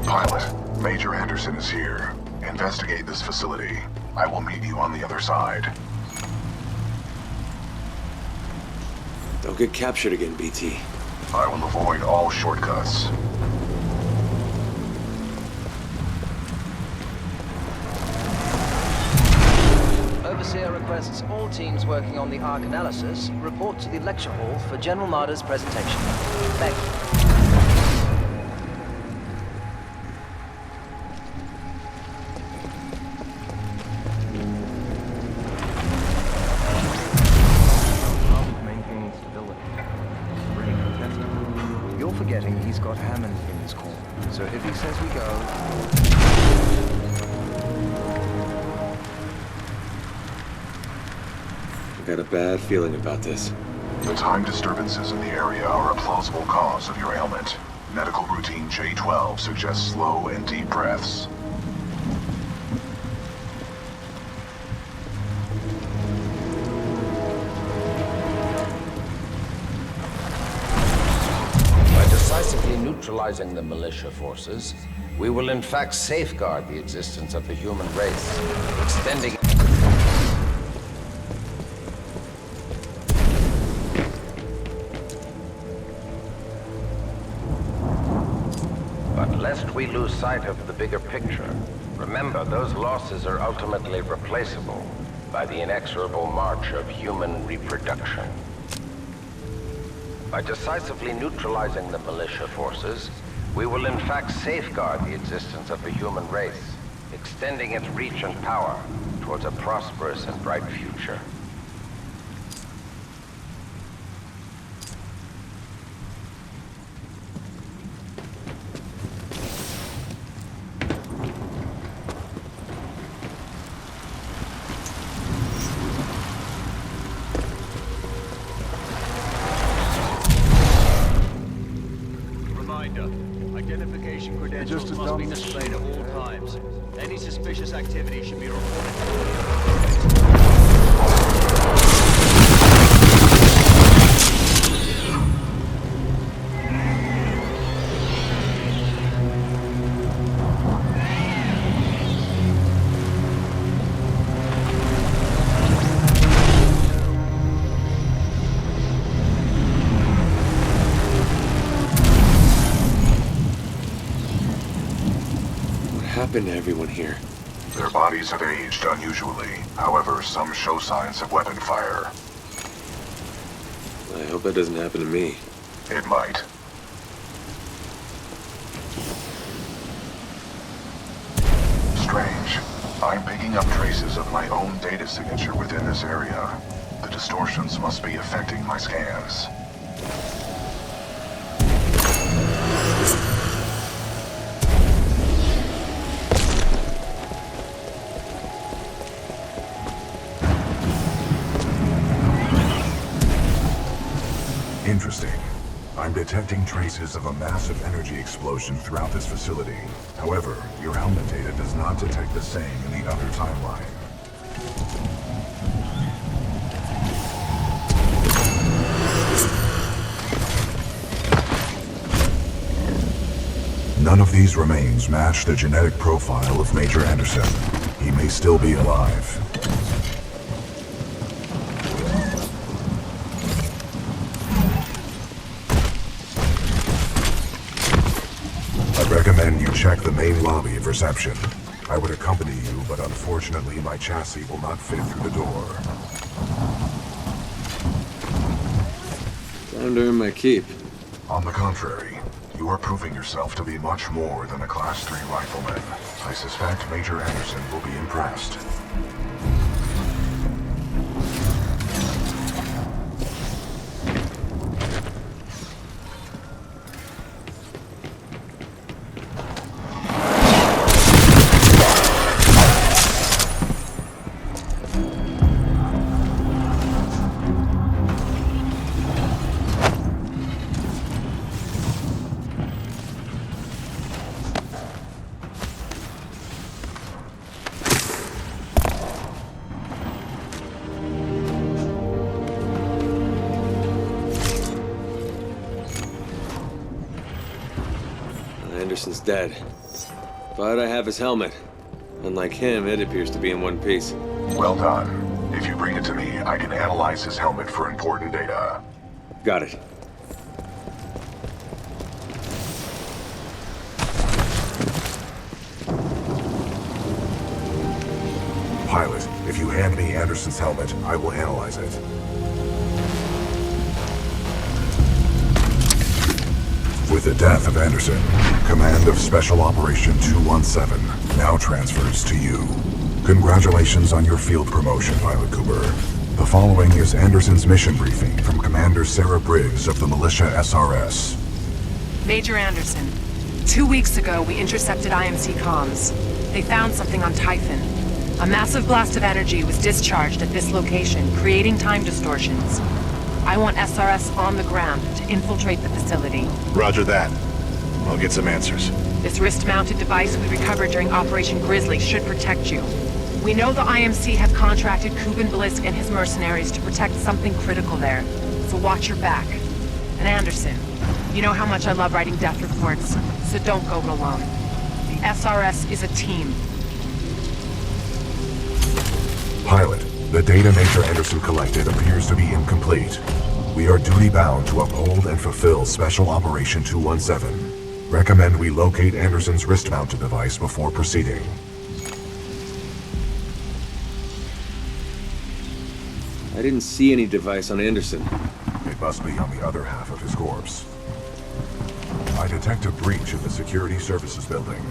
Pilot, Major Anderson is here. Investigate this facility. I will meet you on the other side. Don't get captured again, BT. I will avoid all shortcuts. Overseer requests all teams working on the Ark analysis report to the lecture hall for General Marder's presentation. Thank you. Maintaining stability. Pretty contested. You're forgetting he's got Hammond in his corner. So if he says we go... I got a bad feeling about this. The time disturbances in the area are a plausible cause of your ailment. Medical routine J12 suggests slow and deep breaths. By decisively neutralizing the militia forces, we will in fact safeguard the existence of the human race, extending... But lest we lose sight of the bigger picture, remember those losses are ultimately replaceable by the inexorable march of human reproduction. By decisively neutralizing the militia forces, we will in fact safeguard the existence of the human race, extending its reach and power towards a prosperous and bright future. Identification credentials must be displayed at all times. Any suspicious activity should be reported. What happened to everyone here? Their bodies have aged unusually. However, some show signs of weapon fire. I hope that doesn't happen to me. It might. Strange. I'm picking up traces of my own data signature within this area. The distortions must be affecting my scans. Interesting. I'm detecting traces of a massive energy explosion throughout this facility. However, your helmet data does not detect the same in the other timeline. None of these remains match the genetic profile of Major Anderson. He may still be alive. I recommend you check the main lobby of reception. I would accompany you, but unfortunately my chassis will not fit through the door. Time to earn my keep. On the contrary, you are proving yourself to be much more than a Class 3 rifleman. I suspect Major Anderson will be impressed. Anderson's dead. But I have his helmet. Unlike him, it appears to be in one piece. Well done. If you bring it to me, I can analyze his helmet for important data. Got it. Pilot, if you hand me Anderson's helmet, I will analyze it. With the death of Anderson, command of Special Operation 217 now transfers to you. Congratulations on your field promotion, Pilot Cooper. The following is Anderson's mission briefing from Commander Sarah Briggs of the Militia SRS. Major Anderson, 2 weeks ago we intercepted IMC comms. They found something on Typhon. A massive blast of energy was discharged at this location, creating time distortions. I want SRS on the ground to infiltrate the facility. Roger that. I'll get some answers. This wrist-mounted device we recovered during Operation Grizzly should protect you. We know the IMC have contracted Kuben Blisk and his mercenaries to protect something critical there, so watch your back. And Anderson, you know how much I love writing death reports, so don't go it alone. The SRS is a team. Pilot, the data Major Anderson collected appears to be incomplete. We are duty-bound to uphold and fulfill Special Operation 217. Recommend we locate Anderson's wrist-mounted device before proceeding. I didn't see any device on Anderson. It must be on the other half of his corpse. I detect a breach in the Security Services building.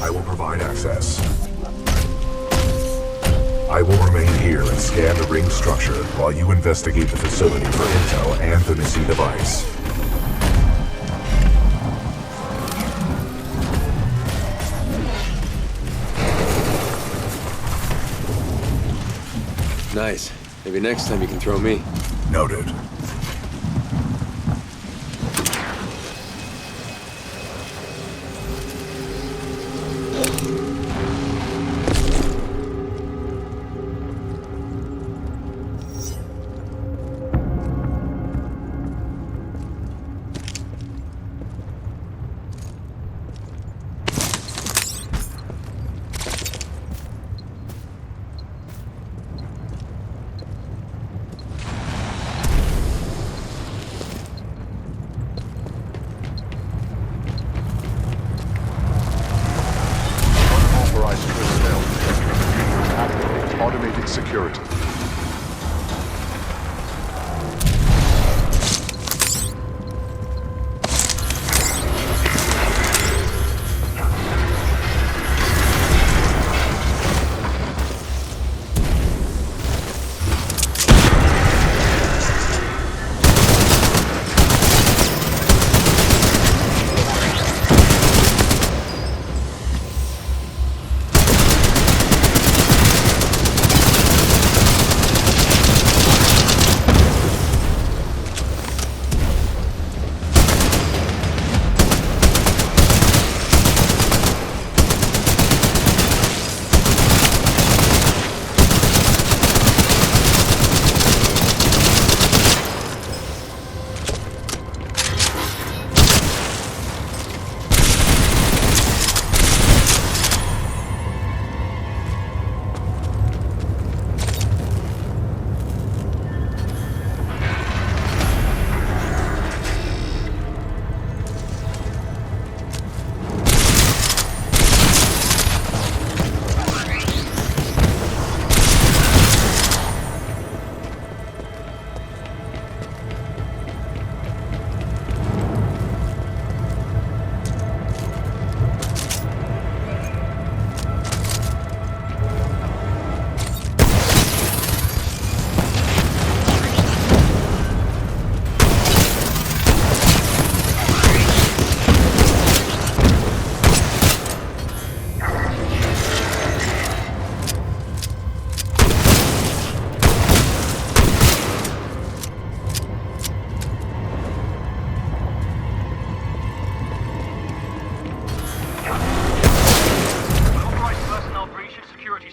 I will provide access. I will remain here and scan the ring structure while you investigate the facility for intel and the missing device. Nice. Maybe next time you can throw me. Noted. Automated security.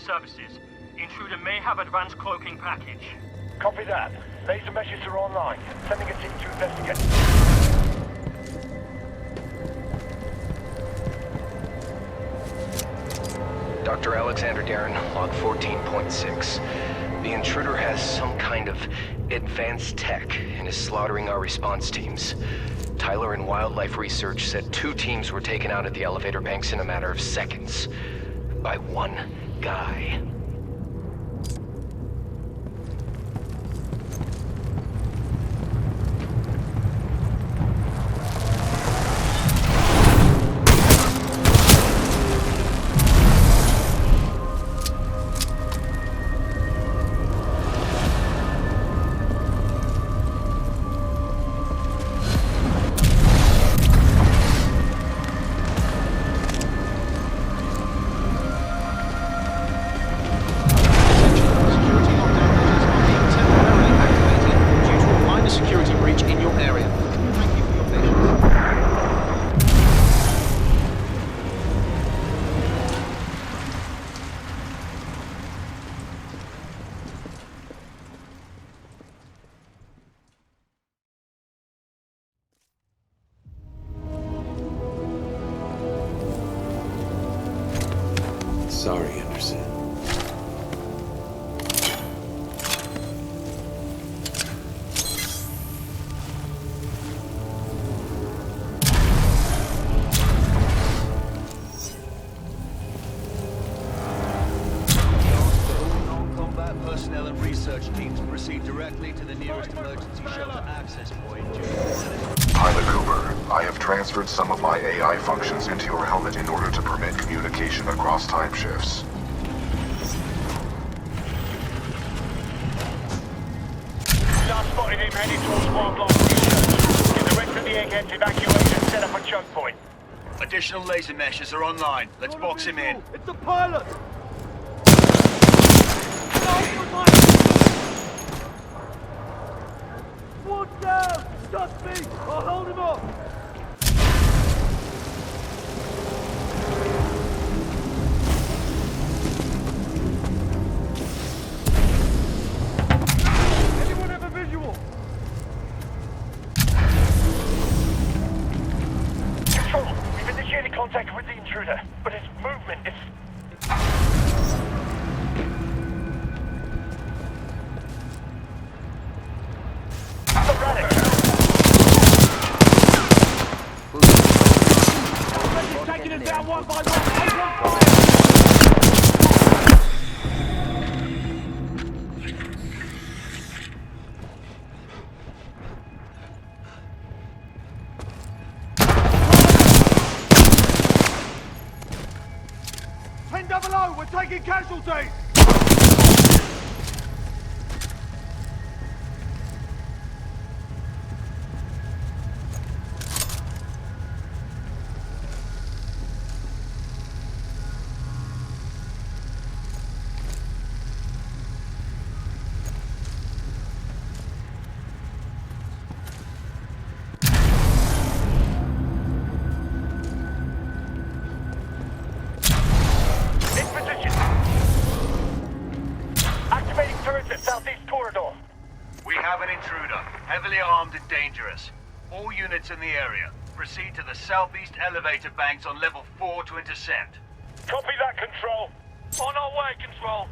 Services. The intruder may have advanced cloaking package. Copy that. Laser meshes are online. Sending a team to investigate. Dr. Alexander Darren, log 14.6. The intruder has some kind of advanced tech and is slaughtering our response teams. Tyler and Wildlife Research said 2 teams were taken out at the elevator banks in a matter of seconds. By one guy. Sorry, Anderson. Non-combat personnel and research teams proceed directly to the nearest emergency shelter access point. Pilot Cooper, I have transferred some of my AI functions into your helmet in order to permit communication across time shifts. Last spotted him heading towards Wildlife Research. Get the rest of the eggheads evacuated and set up a choke point. Additional laser meshes are online. Let's box him in. It's the pilot! One down! Just me! I'll hold him off! Anyone have a visual? Control, we've initiated contact with the intruder, but his movement is... Taking it down one by one. We're taking casualties! Southeast corridor. We have an intruder, heavily armed and dangerous. All units in the area, proceed to the southeast elevator banks on level 4 to intercept. Copy that, Control. On our way, Control.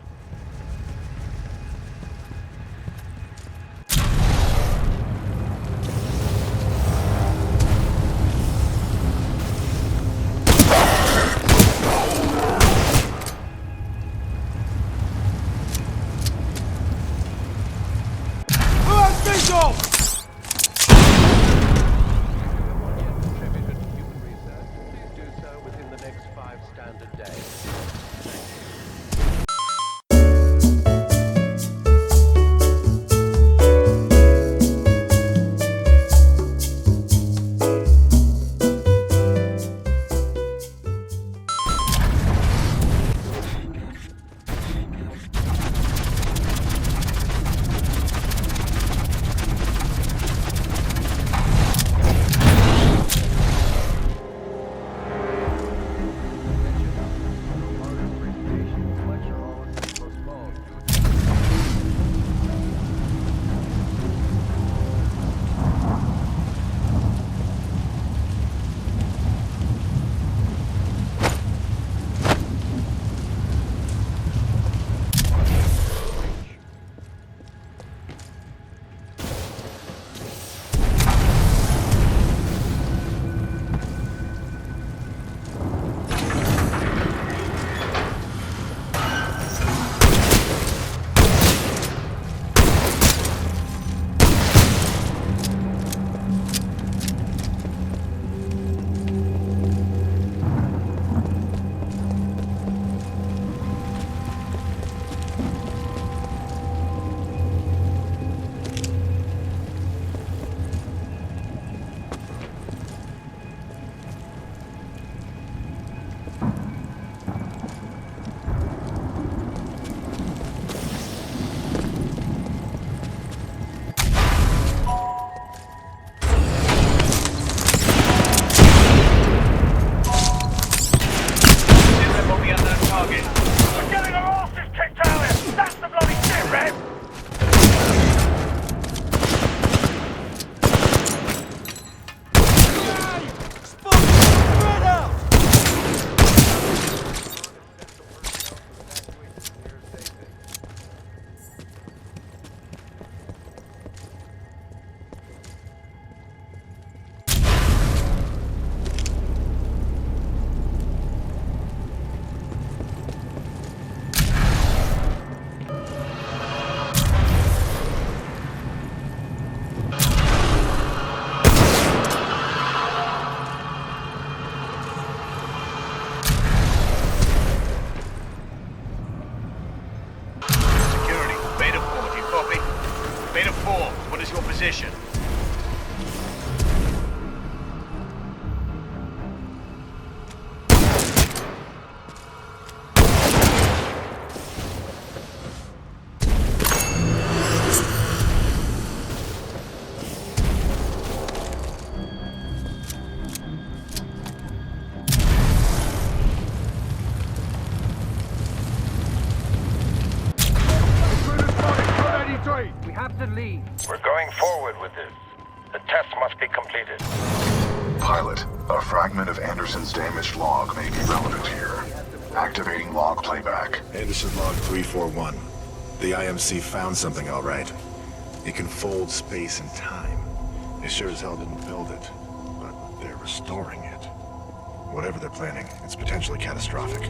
What is your position? We have to leave. We're going forward with this. The test must be completed. Pilot, a fragment of Anderson's damaged log may be relevant here. Activating log playback. Anderson log 341. The IMC found something all right. It can fold space and time. They sure as hell didn't build it, but they're restoring it. Whatever they're planning, it's potentially catastrophic.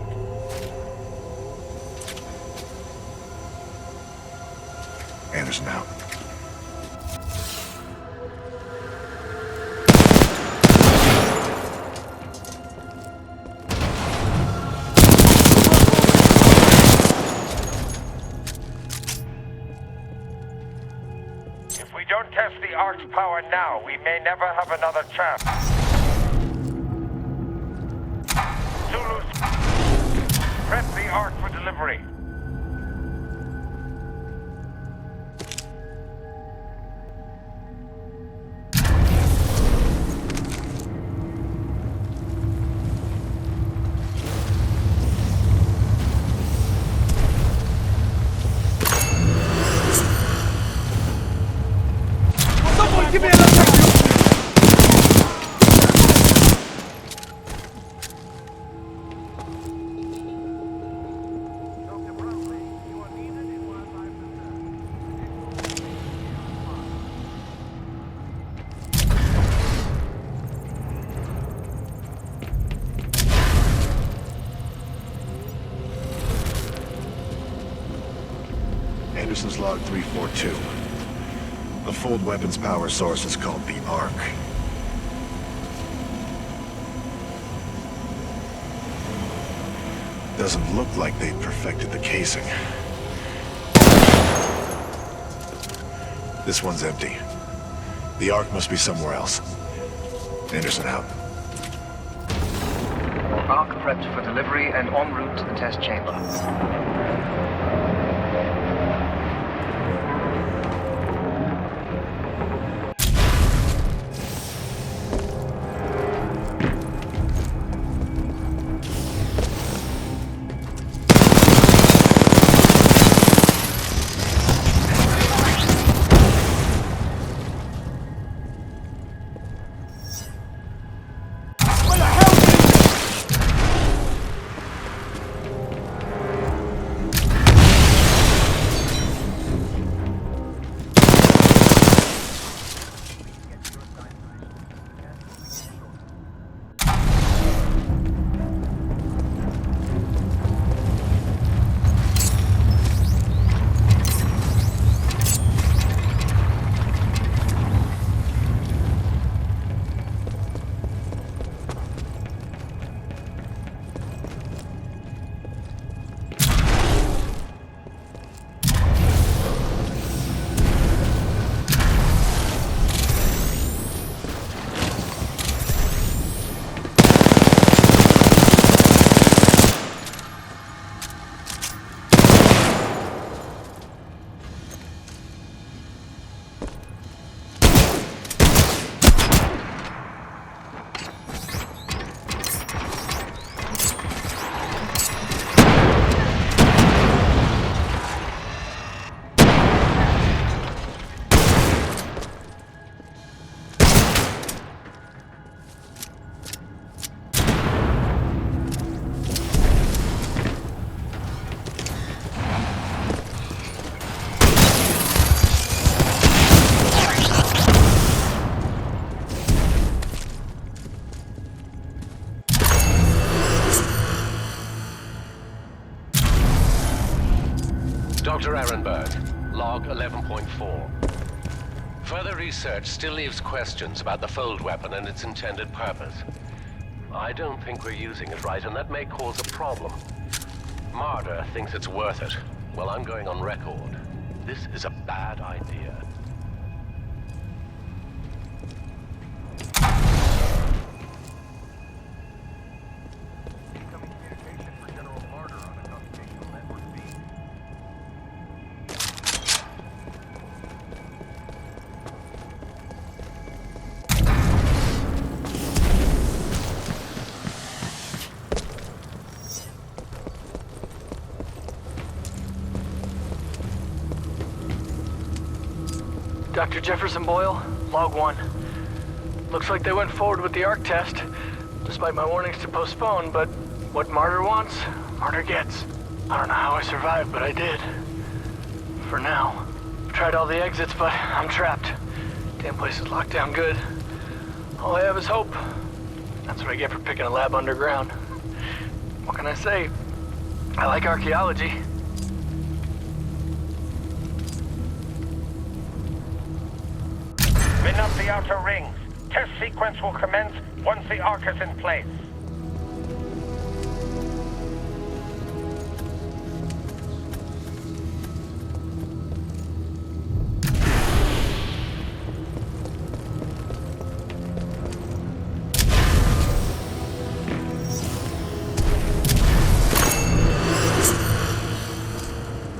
Anderson out. If we don't test the Ark's power now, we may never have another chance. Zulus, prep the Ark for delivery. Give me another second! Anderson's log 342. The fold weapons power source is called the Ark. Doesn't look like they've perfected the casing. This one's empty. The Ark must be somewhere else. Anderson out. Ark prepped for delivery and en route to the test chamber. Dr. Ehrenberg, log 11.4. Further research still leaves questions about the fold weapon and its intended purpose. I don't think we're using it right, and that may cause a problem. Marder thinks it's worth it. Well, I'm going on record. This is a bad idea. Dr. Jefferson Boyle, Log 1. Looks like they went forward with the ARC test, despite my warnings to postpone, but what Martyr wants, Martyr gets. I don't know how I survived, but I did. For now. I've tried all the exits, but I'm trapped. Damn place is locked down good. All I have is hope. That's what I get for picking a lab underground. What can I say? I like archaeology. Win up the outer rings. Test sequence will commence once the arc is in place.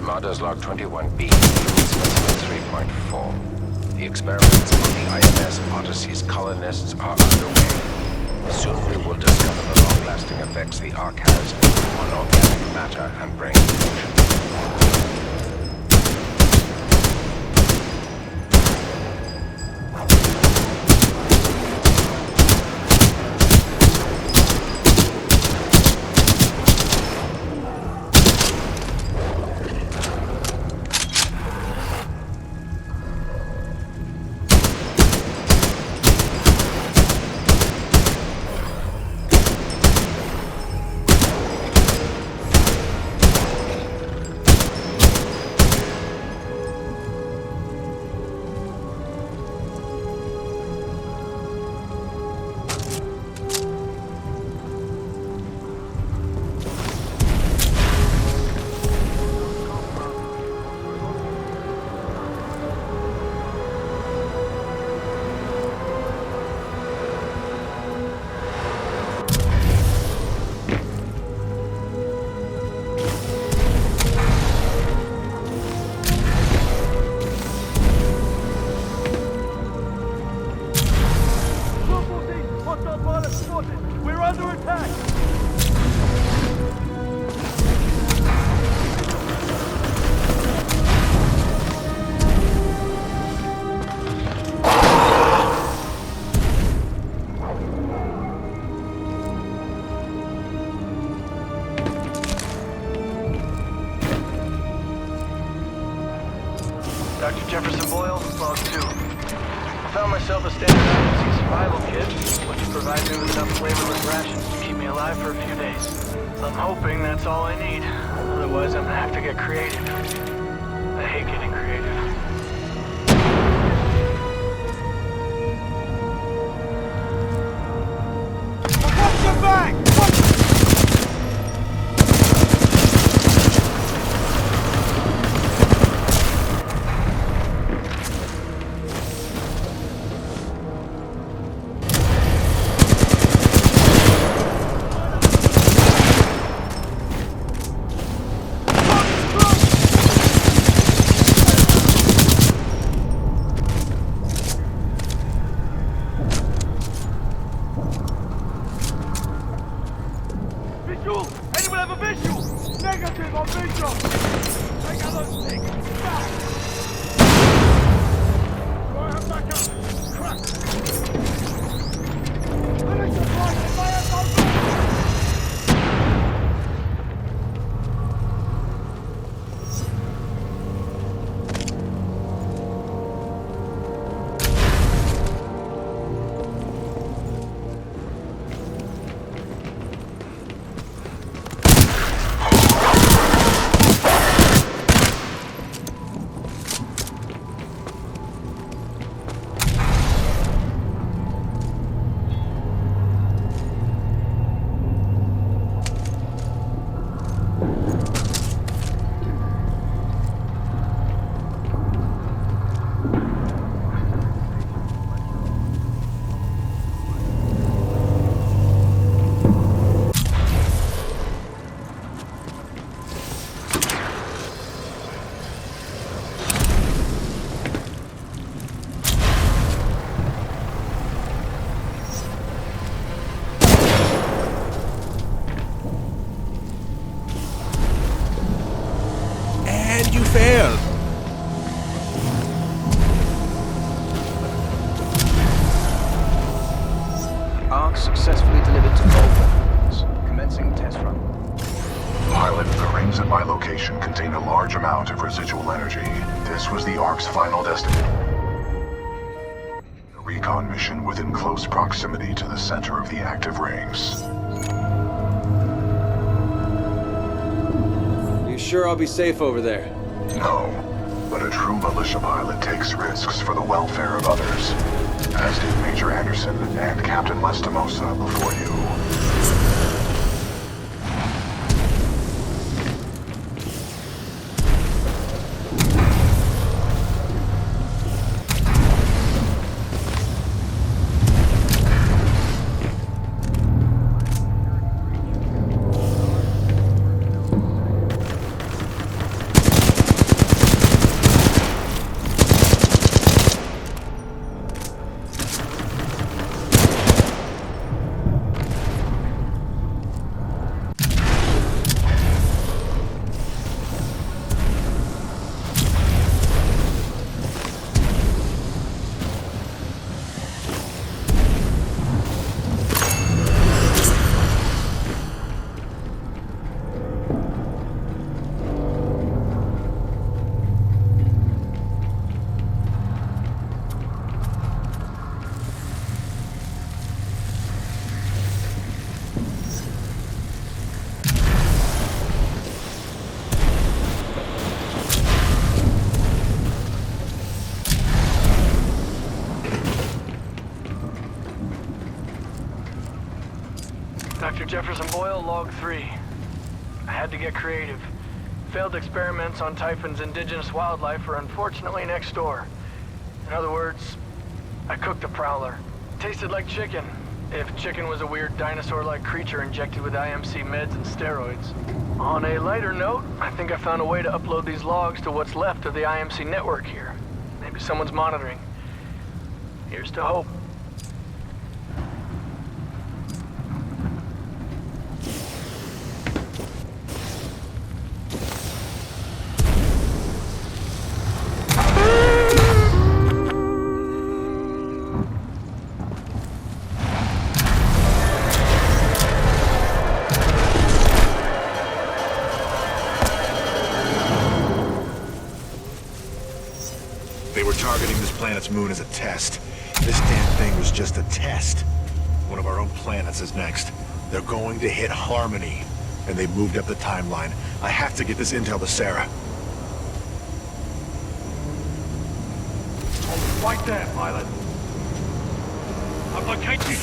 Marder's Log 21B, specimen 3.4. The experiments on the IMS Odyssey's colonists are underway. Soon we will discover the long-lasting effects the Ark has on organic matter and brain function. We're under attack! Dr. Jefferson Boyle, Log 2. I found myself a standard IMC survival kit, which provides me with enough flavorless rations to keep me alive for a few days. I'm hoping that's all I need. Otherwise, I'm gonna have to get creative. I hate getting creative. Watch your back! This was the Ark's final destination. A recon mission within close proximity to the center of the active rings. You sure I'll be safe over there? No, but a true militia pilot takes risks for the welfare of others. As did Major Anderson and Captain Lastimosa before you. Dr. Jefferson Boyle, log 3. I had to get creative. Failed experiments on Typhon's indigenous wildlife are unfortunately next door. In other words, I cooked a prowler. Tasted like chicken, if chicken was a weird dinosaur-like creature injected with IMC meds and steroids. On a lighter note, I think I found a way to upload these logs to what's left of the IMC network here. Maybe someone's monitoring. Here's to hope. Targeting this planet's moon as a test. This damn thing was just a test. One of our own planets is next. They're going to hit Harmony, and they moved up the timeline. I have to get this intel to Sarah. Hold right there, pilot. I've located you.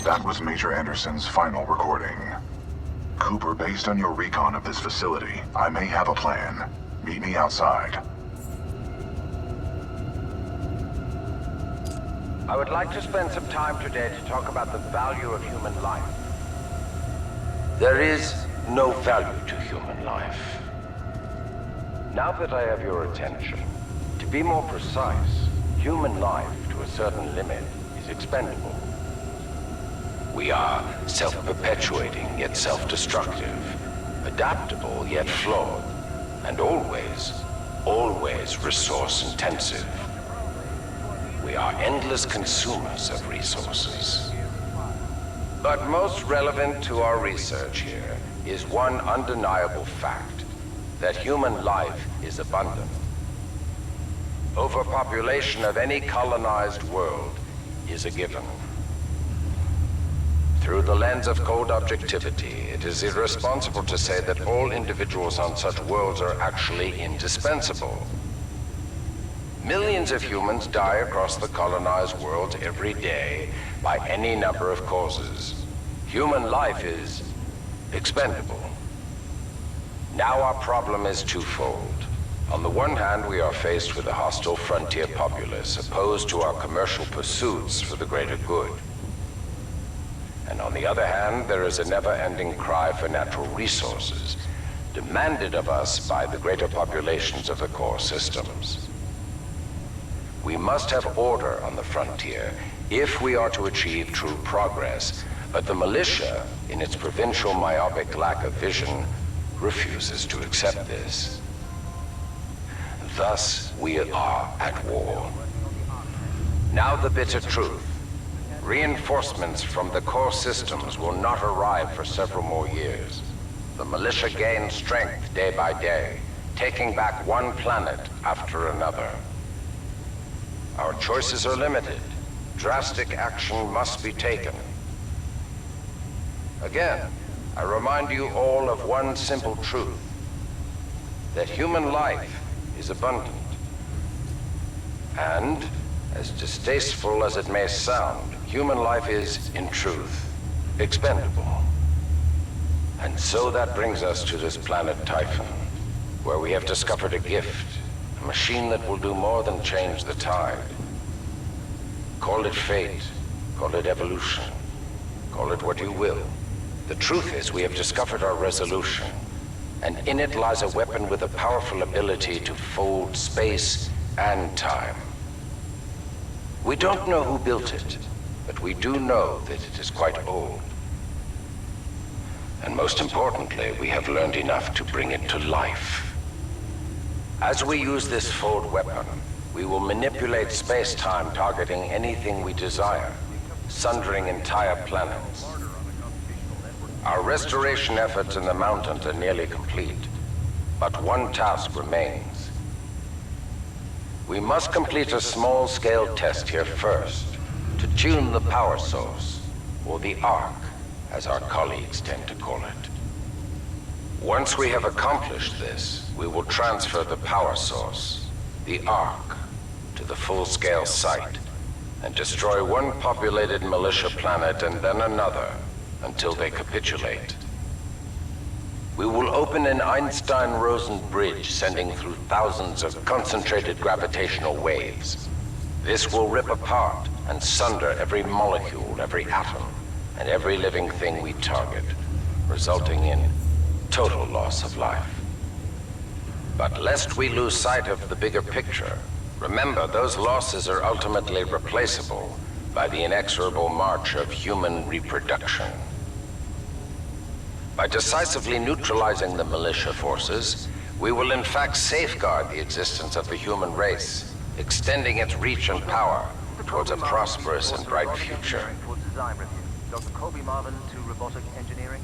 That was Major Anderson's final recording. Cooper, based on your recon of this facility, I may have a plan. Meet me outside. I would like to spend some time today to talk about the value of human life. There is no value to human life. Now that I have your attention, to be more precise, human life to a certain limit is expendable. We are self-perpetuating yet self-destructive, adaptable yet flawed, and always resource-intensive. We are endless consumers of resources. But most relevant to our research here is one undeniable fact, that human life is abundant. Overpopulation of any colonized world is a given. Through the lens of cold objectivity, it is irresponsible to say that all individuals on such worlds are actually indispensable. Millions of humans die across the colonized world every day by any number of causes. Human life is expendable. Now our problem is twofold. On the one hand, we are faced with a hostile frontier populace opposed to our commercial pursuits for the greater good. And on the other hand, there is a never-ending cry for natural resources, demanded of us by the greater populations of the core systems. We must have order on the frontier if we are to achieve true progress, but the militia, in its provincial myopic lack of vision, refuses to accept this. Thus, we are at war. Now the bitter truth. Reinforcements from the core systems will not arrive for several more years. The militia gains strength day by day, taking back one planet after another. Our choices are limited. Drastic action must be taken. Again, I remind you all of one simple truth. That human life is abundant. And, as distasteful as it may sound, human life is, in truth, expendable. And so that brings us to this planet Typhon, where we have discovered a gift, a machine that will do more than change the tide. Call it fate, call it evolution, call it what you will. The truth is, we have discovered our resolution, and in it lies a weapon with a powerful ability to fold space and time. We don't know who built it, but we do know that it is quite old. And most importantly, we have learned enough to bring it to life. As we use this fold weapon, we will manipulate space-time, targeting anything we desire, sundering entire planets. Our restoration efforts in the mountains are nearly complete, but one task remains. We must complete a small-scale test here first, to tune the power source, or the arc, as our colleagues tend to call it. Once we have accomplished this, we will transfer the power source, the arc, to the full-scale site, and destroy one populated militia planet and then another, until they capitulate. We will open an Einstein-Rosen bridge sending through thousands of concentrated gravitational waves. This will rip apart and sunder every molecule, every atom, and every living thing we target, resulting in total loss of life. But lest we lose sight of the bigger picture, remember those losses are ultimately replaceable by the inexorable march of human reproduction. By decisively neutralizing the militia forces, we will in fact safeguard the existence of the human race, extending its reach and power towards a prosperous and bright future. Dr. Colby Marvin to Robotic Engineering.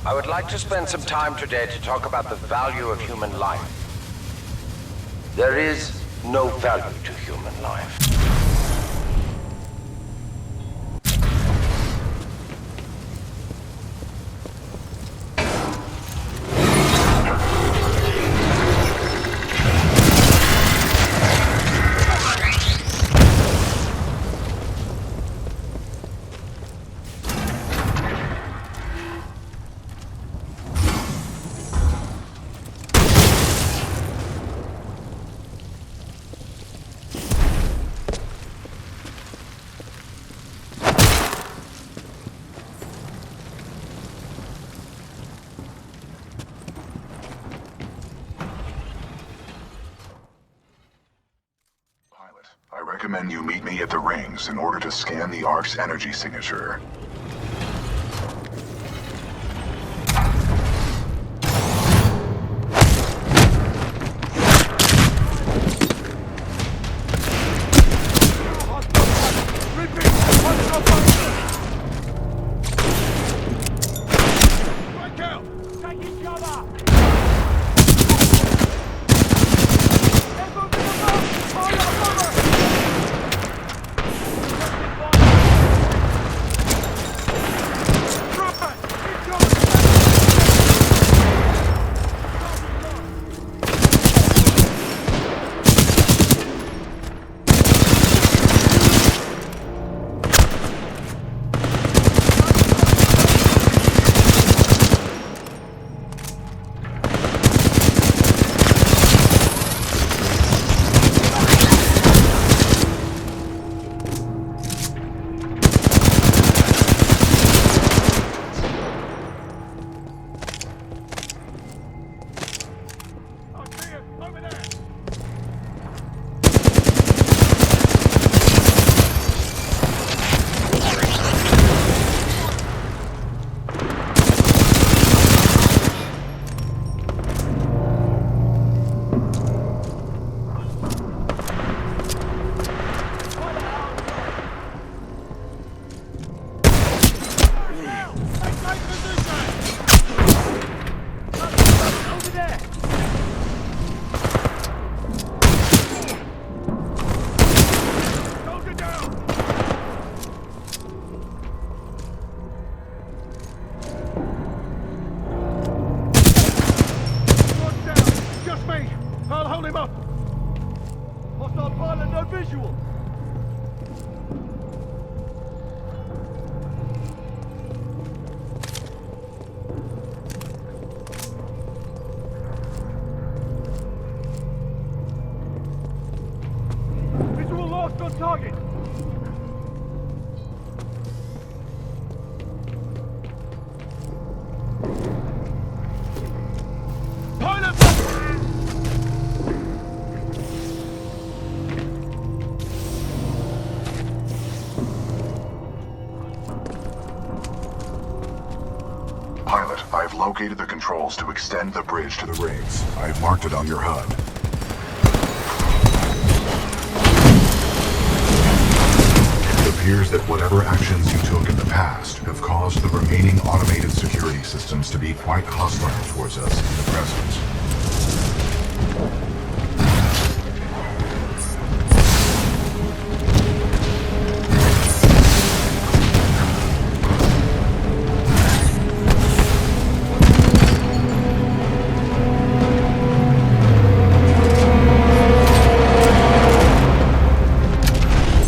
I would like to spend some time today to talk about the value of human life. There is no value to human life. I recommend you meet me at the rings in order to scan the Ark's energy signature. visual! Visual lost on target! Pilot! Pilot, I've located the controls to extend the bridge to the rings. I've marked it on your HUD. It appears that whatever actions you took in the past have caused the remaining automated security systems to be quite hostile towards us in the present.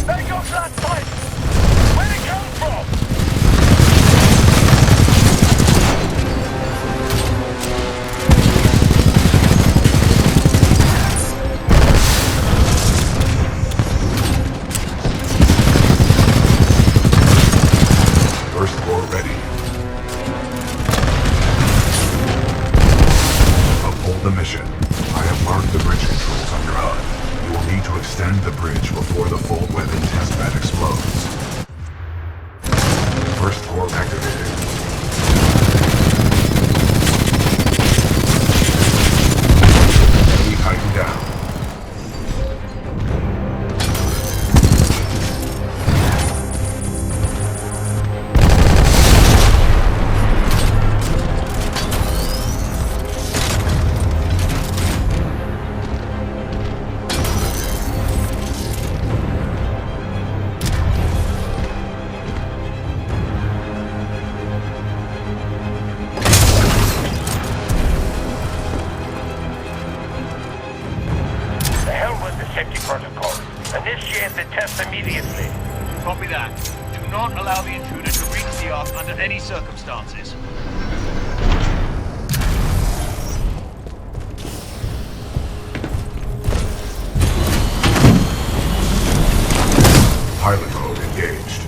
There goes that pipe! Where'd it come from? First floor ready. Uphold the mission. I have marked the bridge controls on your HUD. You will need to extend the bridge before the fold weapon test bed explodes. First floor activated. Enemy Titan down. The hell with the safety protocol. Initiate the test immediately. Copy that. Do not allow the intruder to reach the Ark under any circumstances. Pilot mode engaged.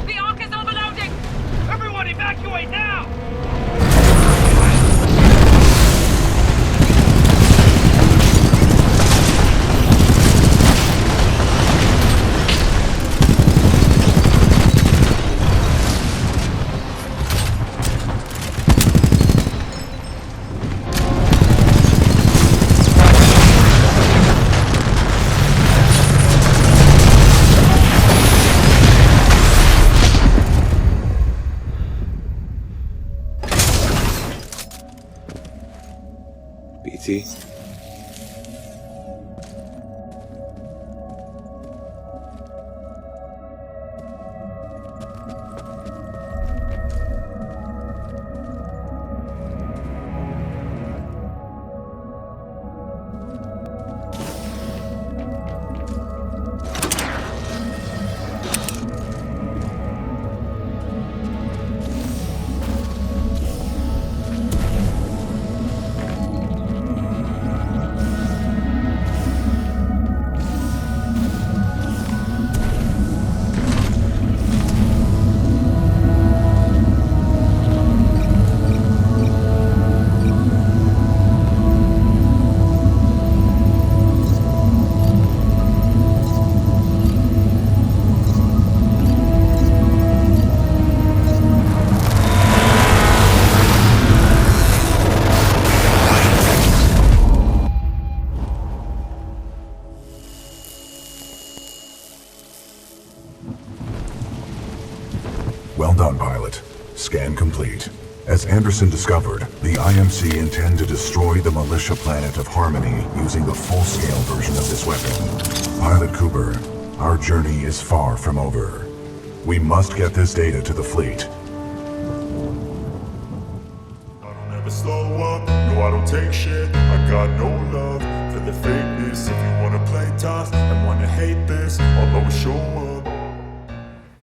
The Ark is overloading! Everyone evacuate now! BT? Well done, pilot. Scan complete. As Anderson discovered, the IMC intend to destroy the militia planet of Harmony using the full-scale version of this weapon. Pilot Cooper, our journey is far from over. We must get this data to the fleet. I don't ever slow up, no I don't take shit, I got no love for the fakeness. If you wanna play tough and wanna hate this, I'll always show up.